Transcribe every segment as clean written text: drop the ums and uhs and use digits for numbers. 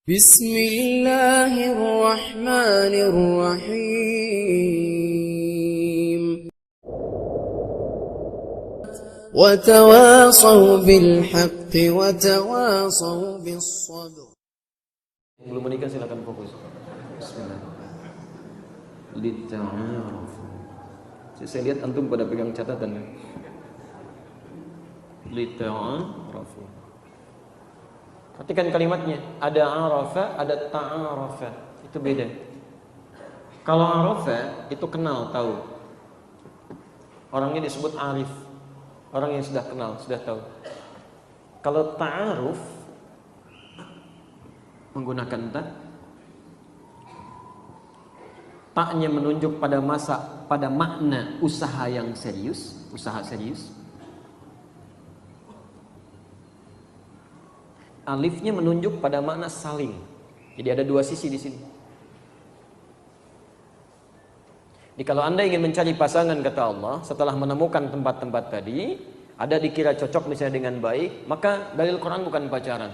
بسم الله الرحمن الرحيم وتواصوا بالحق وتواصوا بالصبر. Belum menikah silakan fokus. Bismillah. Lita'arafu. Saya lihat antum pada pegang catatan. Lita'arafu. Perhatikan kalimatnya. Ada arafa, ada ta'arafa. Itu beda. Kalau arafa itu kenal, tahu. Orangnya disebut arif. Orang yang sudah kenal, sudah tahu. Kalau ta'aruf menggunakan taknya menunjuk pada makna usaha yang serius, usaha serius. Alifnya menunjuk pada makna saling. Jadi ada dua sisi di sini. Jadi kalau Anda ingin mencari pasangan, kata Allah, setelah menemukan tempat-tempat tadi, ada dikira cocok misalnya dengan baik, maka dalil Quran bukan pacaran.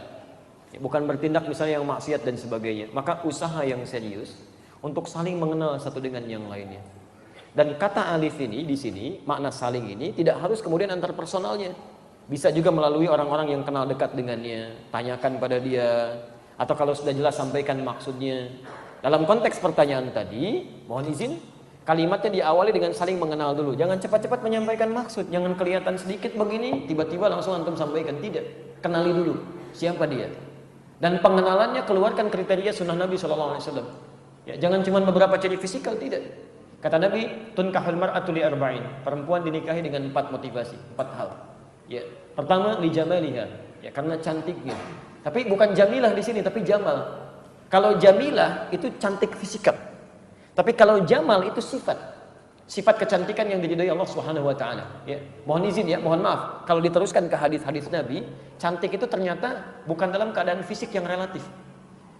Bukan bertindak misalnya yang maksiat dan sebagainya. Maka usaha yang serius untuk saling mengenal satu dengan yang lainnya. Dan kata alif ini di sini, makna saling ini tidak harus kemudian antar personalnya. Bisa juga melalui orang-orang yang kenal dekat dengannya, tanyakan pada dia, atau kalau sudah jelas sampaikan maksudnya. Dalam konteks pertanyaan tadi, mohon izin, kalimatnya diawali dengan saling mengenal dulu. Jangan cepat-cepat menyampaikan maksud, jangan kelihatan sedikit begini, tiba-tiba langsung antum sampaikan. Tidak, kenali dulu siapa dia. Dan pengenalannya keluarkan kriteria sunnah Nabi SAW. Ya, jangan cuma beberapa ciri fisikal, tidak. Kata Nabi, tunkahul mar'atu li arba'in. Perempuan dinikahi dengan 4 motivasi, 4 hal. Ya, pertama li jamaliha, ya karena cantiknya. Tapi bukan jamilah di sini, tapi jamal. Kalau jamilah itu cantik fisikal. Tapi kalau jamal itu sifat kecantikan yang diridhoi Allah Subhanahu wa taala, ya. Mohon izin ya, mohon maaf kalau diteruskan ke hadis-hadis Nabi, cantik itu ternyata bukan dalam keadaan fisik yang relatif.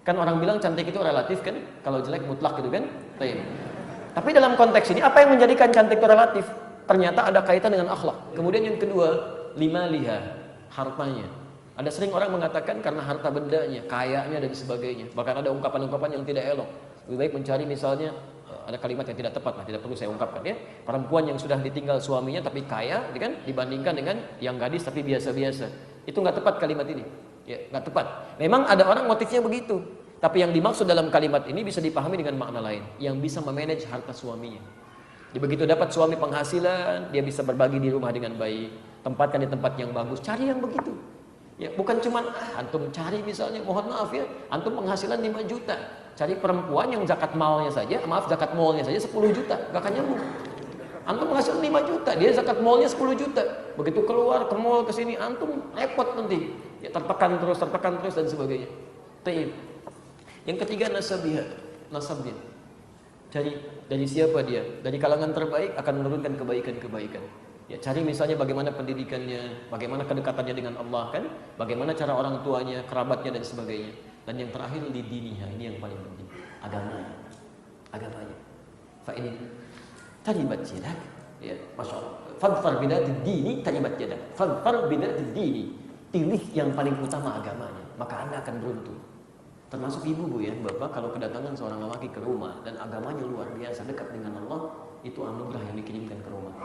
Kan orang bilang cantik itu relatif kan, kalau jelek mutlak gitu kan? Baik. Tapi dalam konteks ini apa yang menjadikan cantik itu relatif? Ternyata ada kaitan dengan akhlak. Kemudian yang kedua, liha, hartanya. Ada sering orang mengatakan karena harta bendanya, kayanya dan sebagainya. Bahkan ada ungkapan-ungkapan yang tidak elok. Lebih baik mencari misalnya, ada kalimat yang tidak tepat lah, tidak perlu saya ungkapkan ya. Perempuan yang sudah ditinggal suaminya tapi kaya, kan, dibandingkan dengan yang gadis tapi biasa-biasa. Itu nggak tepat kalimat ini. Ya, nggak tepat. Memang ada orang motifnya begitu. Tapi yang dimaksud dalam kalimat ini bisa dipahami dengan makna lain, yang bisa memanage harta suaminya. Jadi begitu dapat suami penghasilan, dia bisa berbagi di rumah dengan baik, tempatkan di tempat yang bagus, cari yang begitu. Ya, bukan cuma antum cari misalnya, mohon maaf ya, antum penghasilan 5 juta. Cari perempuan yang zakat malnya saja, zakat malnya saja 10 juta, gak akan nyambung. Antum penghasilan 5 juta, dia zakat malnya 10 juta. Begitu keluar ke mall ke sini, antum repot nanti. Ya, tertekan terus dan sebagainya. Taib. Yang ketiga nasabnya. Cari dari siapa dia? Dari kalangan terbaik akan menurunkan kebaikan-kebaikan. Ya, cari misalnya bagaimana pendidikannya, bagaimana kedekatannya dengan Allah kan, bagaimana cara orang tuanya, kerabatnya dan sebagainya. Dan yang terakhir di dininya, ini yang paling penting, agamanya. Fa ini taribat yadak, ya, masyaallah. Fadfar bidati dini taribat yadak. Fadfar bidati dini. Pilih yang paling utama agamanya, maka Anda akan beruntung. Termasuk ibu bu ya, bapak kalau kedatangan seorang lelaki ke rumah dan agamanya luar biasa dekat dengan Allah, itu anugerah yang dikirimkan ke rumah.